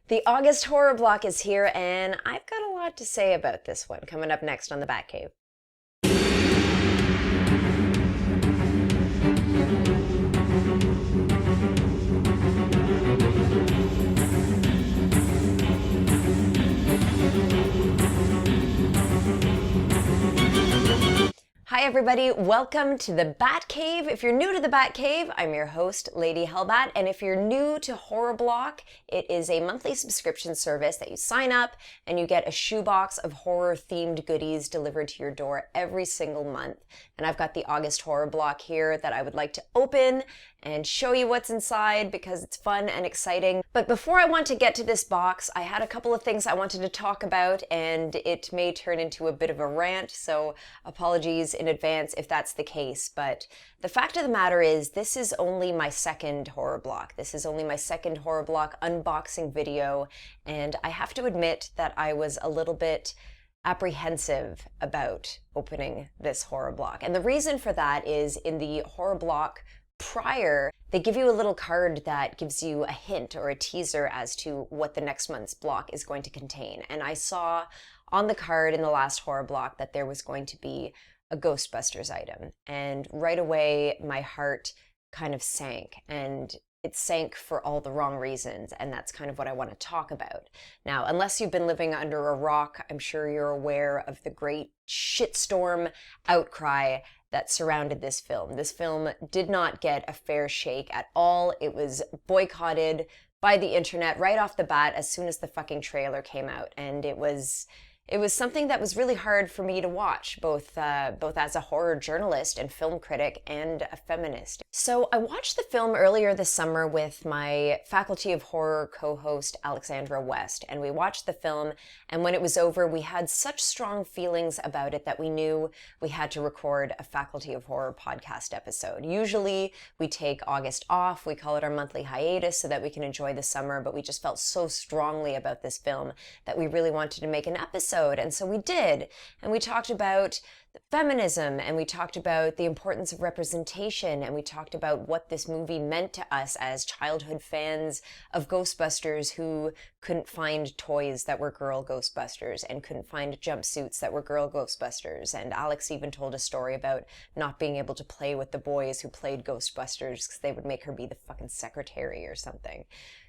The August horror block is here, and I've got a lot to say about this one coming up next on the Batcave. Hi everybody, welcome to the Batcave. If you're new to the Batcave, I'm your host, Lady Hellbat, and if you're new to Horror Block, it is a monthly subscription service that you sign up and you get a shoebox of horror-themed goodies delivered to your door every single month. And I've got the August Horror Block here that I would like to open and show you what's inside because it's fun and exciting. But before I want to get to this box, I had a couple of things I wanted to talk about, and it may turn into a bit of a rant, so apologies in advance if that's the case. But the fact of the matter is, this is only my second horror block. This is only my second horror block unboxing video, and I have to admit that I was a little bit apprehensive about opening this horror block. And the reason for that is in the horror block prior, they give you a little card that gives you a hint or a teaser as to what the next month's block is going to contain. And I saw on the card in the last horror block that there was going to be a Ghostbusters item. And right away, my heart kind of sank. And it sank for all the wrong reasons, and that's kind of what I want to talk about. Now, unless you've been living under a rock, I'm sure you're aware of the great shitstorm outcry that surrounded this film. This film did not get a fair shake at all. It was boycotted by the internet right off the bat as soon as the fucking trailer came out, and it was something that was really hard for me to watch, both as a horror journalist and film critic and a feminist. So I watched the film earlier this summer with my Faculty of Horror co-host Alexandra West, and we watched the film, and when it was over, we had such strong feelings about it that we knew we had to record a Faculty of Horror podcast episode. Usually we take August off, we call it our monthly hiatus so that we can enjoy the summer, but we just felt so strongly about this film that we really wanted to make an episode. And so we did, and we talked about feminism, and we talked about the importance of representation, and we talked about what this movie meant to us as childhood fans of Ghostbusters who couldn't find toys that were girl Ghostbusters and couldn't find jumpsuits that were girl Ghostbusters. And Alex even told a story about not being able to play with the boys who played Ghostbusters because they would make her be the fucking secretary or something.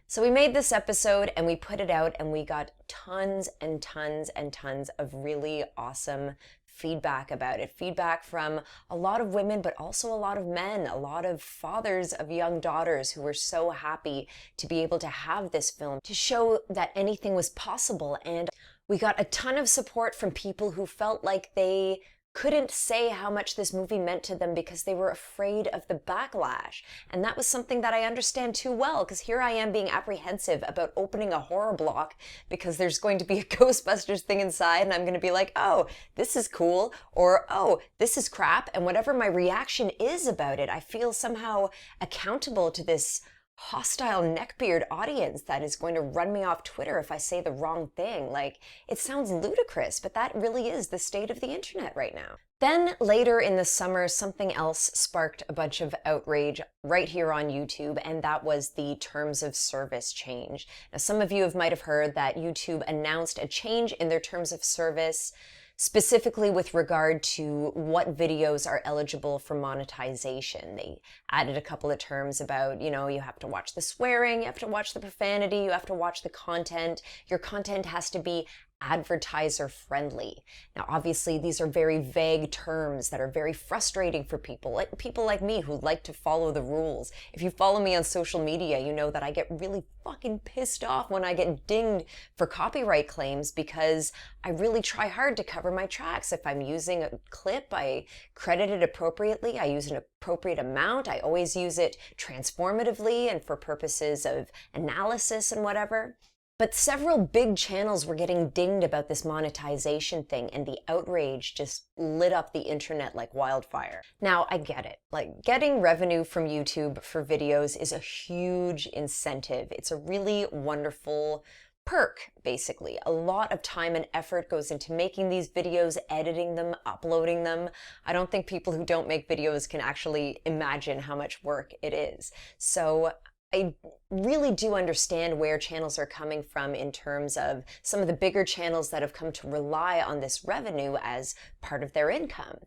So we made this episode and we put it out, and we got tons and tons and tons of really awesome feedback about it. Feedback from a lot of women, but also a lot of men, a lot of fathers of young daughters who were so happy to be able to have this film to show that anything was possible. And we got a ton of support from people who felt like they couldn't say how much this movie meant to them because they were afraid of the backlash. And that was something that I understand too well, because here I am being apprehensive about opening a horror block because there's going to be a Ghostbusters thing inside, and I'm going to be like, oh, this is cool, or oh, this is crap. And whatever my reaction is about it, I feel somehow accountable to this hostile neckbeard audience that is going to run me off Twitter if I say the wrong thing. Like, it sounds ludicrous, but that really is the state of the internet right now. Then later in the summer, something else sparked a bunch of outrage right here on YouTube, and that was the terms of service change. Now, some of you might have heard that YouTube announced a change in their terms of service, specifically with regard to what videos are eligible for monetization. They added a couple of terms about, you have to watch the swearing, you have to watch the profanity, you have to watch the content. Your content has to be advertiser friendly. Now, obviously, these are very vague terms that are very frustrating for people like me who like to follow the rules. If you follow me on social media, you know that I get really fucking pissed off when I get dinged for copyright claims because I really try hard to cover my tracks. If I'm using a clip, I credit it appropriately. I use an appropriate amount. I always use it transformatively and for purposes of analysis and whatever. But several big channels were getting dinged about this monetization thing, and the outrage just lit up the internet like wildfire. Now, I get it. Like, getting revenue from YouTube for videos is a huge incentive. It's a really wonderful perk, basically. A lot of time and effort goes into making these videos, editing them, uploading them. I don't think people who don't make videos can actually imagine how much work it is. So I really do understand where channels are coming from in terms of some of the bigger channels that have come to rely on this revenue as part of their income.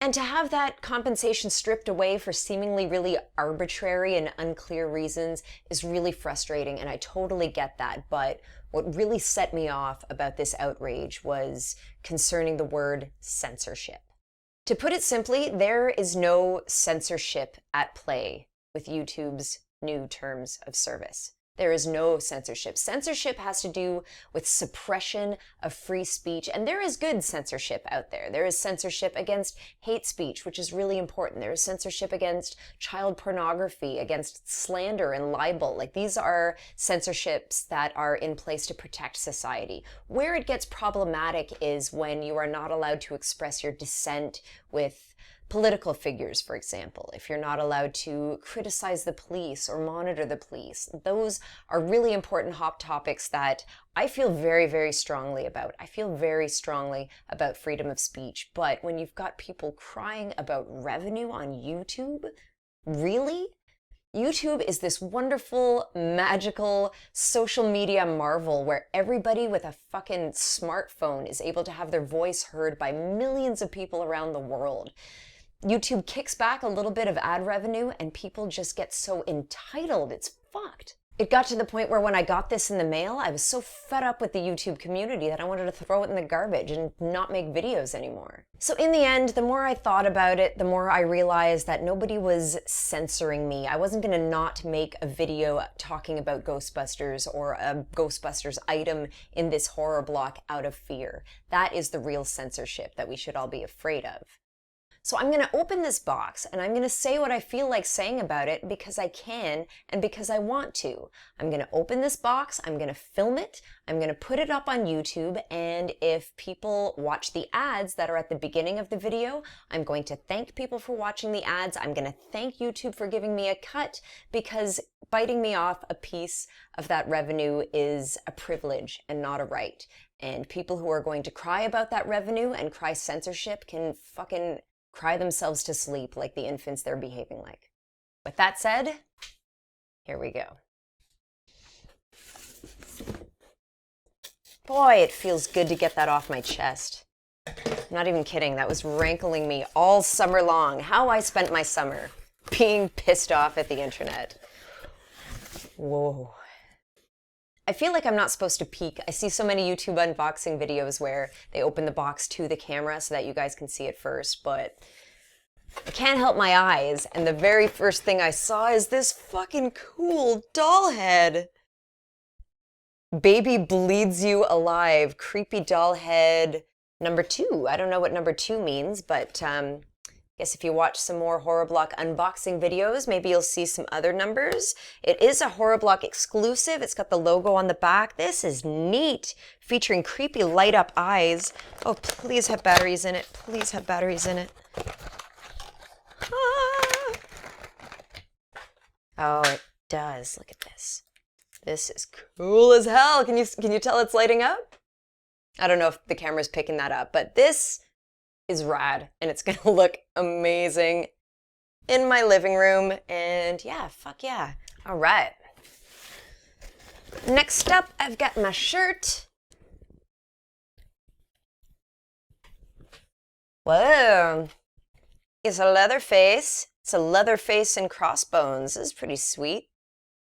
And to have that compensation stripped away for seemingly really arbitrary and unclear reasons is really frustrating, and I totally get that. But what really set me off about this outrage was concerning the word censorship. To put it simply, there is no censorship at play with YouTube's new terms of service. There is no censorship. Censorship has to do with suppression of free speech, and there is good censorship out there. There is censorship against hate speech, which is really important. There is censorship against child pornography, against slander and libel. Like, these are censorships that are in place to protect society. Where it gets problematic is when you are not allowed to express your dissent with political figures, for example, if you're not allowed to criticize the police or monitor the police. Those are really important hot topics that I feel very, very strongly about. I feel very strongly about freedom of speech. But when you've got people crying about revenue on YouTube, really? YouTube is this wonderful, magical social media marvel where everybody with a fucking smartphone is able to have their voice heard by millions of people around the world. YouTube kicks back a little bit of ad revenue and people just get so entitled. It's fucked. It got to the point where when I got this in the mail, I was so fed up with the YouTube community that I wanted to throw it in the garbage and not make videos anymore. So in the end, the more I thought about it, the more I realized that nobody was censoring me. I wasn't going to not make a video talking about Ghostbusters or a Ghostbusters item in this horror block out of fear. That is the real censorship that we should all be afraid of. So I'm going to open this box and I'm going to say what I feel like saying about it because I can and because I want to. I'm going to open this box, I'm going to film it, I'm going to put it up on YouTube, and if people watch the ads that are at the beginning of the video, I'm going to thank people for watching the ads. I'm going to thank YouTube for giving me a cut because biting me off a piece of that revenue is a privilege and not a right. And people who are going to cry about that revenue and cry censorship can fucking cry themselves to sleep like the infants they're behaving like. With that said, here we go. Boy, it feels good to get that off my chest. I'm not even kidding, that was rankling me all summer long. How I spent my summer, being pissed off at the internet. Whoa. I feel like I'm not supposed to peek. I see so many YouTube unboxing videos where they open the box to the camera so that you guys can see it first, but I can't help my eyes, and the very first thing I saw is this fucking cool doll head. Baby bleeds you alive. Creepy doll head number 2. I don't know what number 2 means, but guess if you watch some more Horror Block unboxing videos, maybe you'll see some other numbers. It is a Horror Block exclusive. It's got the logo on the back. This is neat, featuring creepy light up eyes. Oh, please have batteries in it. Please have batteries in it. Ah. Oh, it does. Look at this. This is cool as hell. Can you tell it's lighting up? I don't know if the camera's picking that up, but this is rad, and it's gonna look amazing in my living room, and yeah, fuck yeah. All right. Next up, I've got my shirt. Whoa. It's a leather face. It's a leather face and crossbones. This is pretty sweet.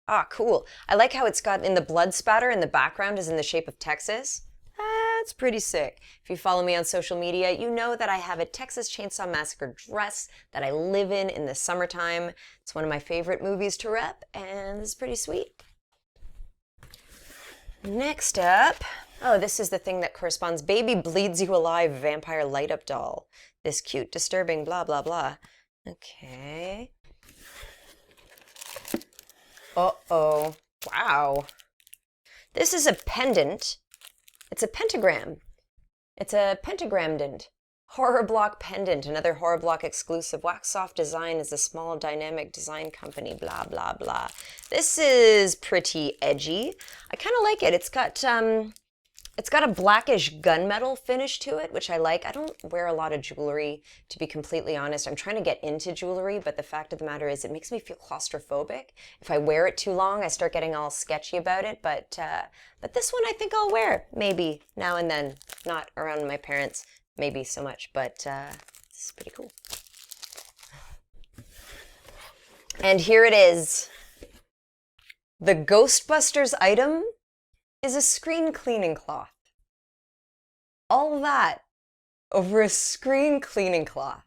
Ah, cool. I like how it's got in the blood spatter in the background is in the shape of Texas. That's pretty sick. If you follow me on social media, you know that I have a Texas Chainsaw Massacre dress that I live in the summertime. It's one of my favorite movies to rep, and it's pretty sweet. Next up, oh, this is the thing that corresponds. Baby bleeds you alive, vampire light up doll. This cute, disturbing, blah, blah, blah. Okay. Uh-oh. Wow. This is a pendant. It's a pentagram. It's a pentagramdant. Horror Block pendant, another Horror Block exclusive. Wax Soft Design is a small dynamic design company, blah, blah, blah. This is pretty edgy. I kind of like it. It's got It's got a blackish gunmetal finish to it, which I like. I don't wear a lot of jewelry, to be completely honest. I'm trying to get into jewelry, but the fact of the matter is it makes me feel claustrophobic. If I wear it too long, I start getting all sketchy about it. But this one I think I'll wear, maybe, now and then. Not around my parents, maybe so much, but this is pretty cool. And here it is. The Ghostbusters item is a screen cleaning cloth. All that over a screen cleaning cloth.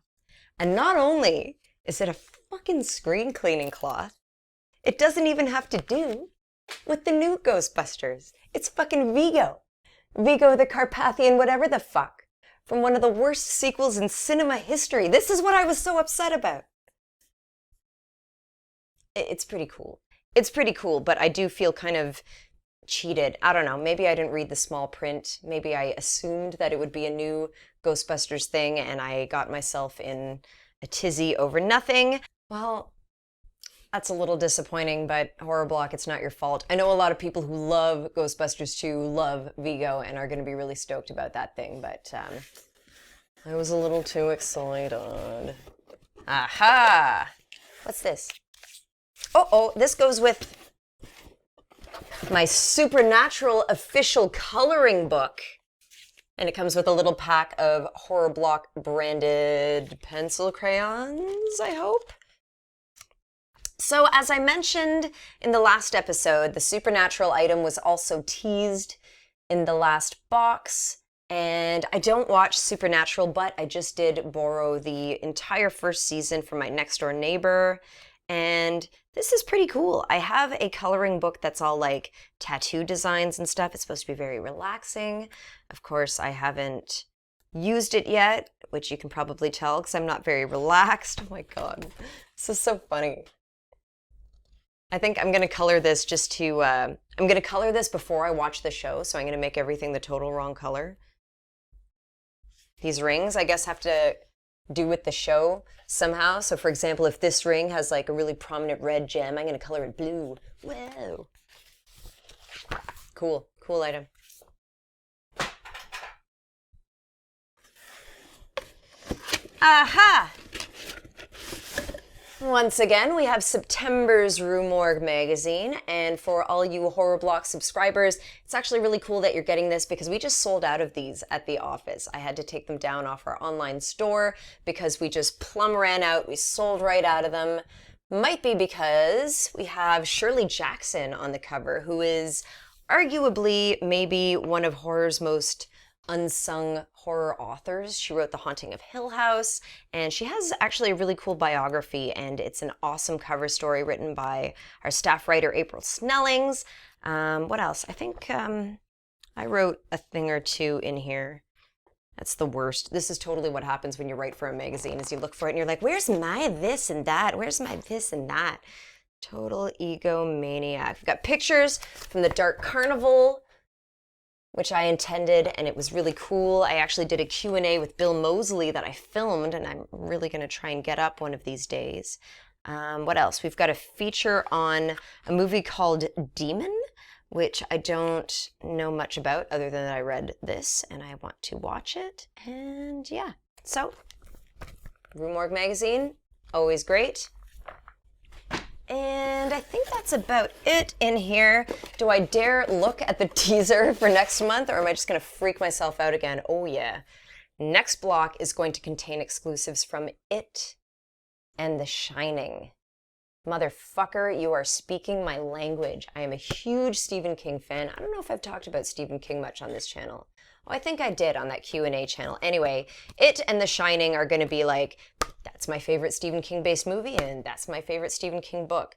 And not only is it a fucking screen cleaning cloth, it doesn't even have to do with the new Ghostbusters. It's fucking Vigo. Vigo the Carpathian whatever the fuck. From one of the worst sequels in cinema history. This is what I was so upset about. It's pretty cool. It's pretty cool, but I do feel kind of cheated. I don't know. Maybe I didn't read the small print. Maybe I assumed that it would be a new Ghostbusters thing and I got myself in a tizzy over nothing. Well, that's a little disappointing, but Horror Block, it's not your fault. I know a lot of people who love Ghostbusters 2 love Vigo and are going to be really stoked about that thing, but I was a little too excited. Aha! What's this? Oh, this goes with my Supernatural official coloring book. And it comes with a little pack of Horror Block branded pencil crayons, I hope. So as I mentioned in the last episode, the Supernatural item was also teased in the last box. And I don't watch Supernatural, but I just did borrow the entire first season from my next door neighbor. And this is pretty cool. I have a coloring book that's all like tattoo designs and stuff. It's supposed to be very relaxing. Of course, I haven't used it yet, which you can probably tell because I'm not very relaxed. Oh my God, this is so funny. I think I'm going to color this just to, I'm going to color this before I watch the show. So I'm going to make everything the total wrong color. These rings, I guess, have to do with the show somehow. So for example, if this ring has like a really prominent red gem, I'm going to color it blue. Whoa. Cool item. Aha! Once again, we have September's Rue Morgue magazine, and for all you Horror Block subscribers, it's actually really cool that you're getting this because we just sold out of these at the office. I had to take them down off our online store because we just plumb ran out. We sold right out of them. Might be because we have Shirley Jackson on the cover, who is arguably maybe one of horror's most unsung horror authors. She wrote The Haunting of Hill House, and she has actually a really cool biography, and it's an awesome cover story written by our staff writer, April Snellings. What else? I think I wrote a thing or two in here. That's the worst. This is totally what happens when you write for a magazine, is you look for it and you're like, where's my this and that? Where's my this and that? Total egomaniac. We've got pictures from the Dark Carnival, which I intended, and it was really cool. I actually did a Q&A with Bill Moseley that I filmed, and I'm really going to try and get up one of these days. What else? We've got a feature on a movie called Demon, which I don't know much about other than that I read this, and I want to watch it. And yeah, so Rue Morgue magazine, always great. And I think that's about it in here. Do I dare look at the teaser for next month, or am I just going to freak myself out again? Oh yeah. Next block is going to contain exclusives from It and The Shining. Motherfucker, you are speaking my language. I am a huge Stephen King fan. I don't know if I've talked about Stephen King much on this channel. Oh, I think I did on that Q&A channel. Anyway, It and The Shining are going to be like, that's my favorite Stephen King-based movie, and that's my favorite Stephen King book.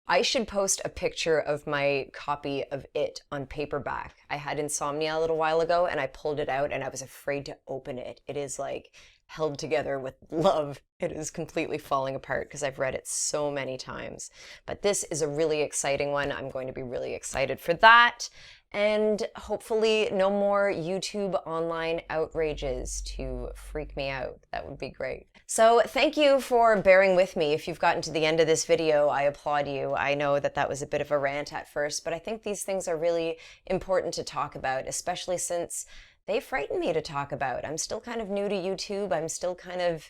I should post a picture of my copy of It on paperback. I had insomnia a little while ago, and I pulled it out, and I was afraid to open it. It is like held together with love. It is completely falling apart because I've read it so many times. But this is a really exciting one. I'm going to be really excited for that. and hopefully no more YouTube online outrages to freak me out. That would be great. So thank you for bearing with me. If you've gotten to the end of this video, I applaud you. I know that that was a bit of a rant at first, but I think these things are really important to talk about, especially since they frighten me to talk about. I'm still kind of new to YouTube. I'm still kind of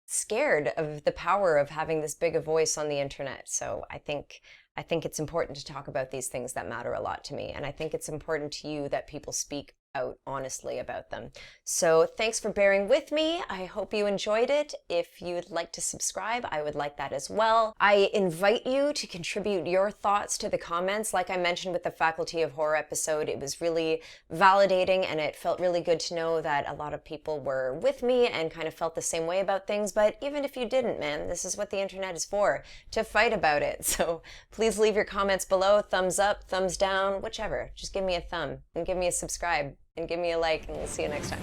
scared of the power of having this big a voice on the internet. So I think it's important to talk about these things that matter a lot to me. And I think it's important to you that people speak out honestly about them. So thanks for bearing with me. I hope you enjoyed it. If you'd like to subscribe, I would like that as well. I invite you to contribute your thoughts to the comments. Like I mentioned with the Faculty of Horror episode, it was really validating and it felt really good to know that a lot of people were with me and kind of felt the same way about things. But even if you didn't, man, this is what the internet is for, to fight about it. So please leave your comments below, thumbs up, thumbs down, whichever. Just give me a thumb and give me a subscribe. And give me a like, and we'll see you next time.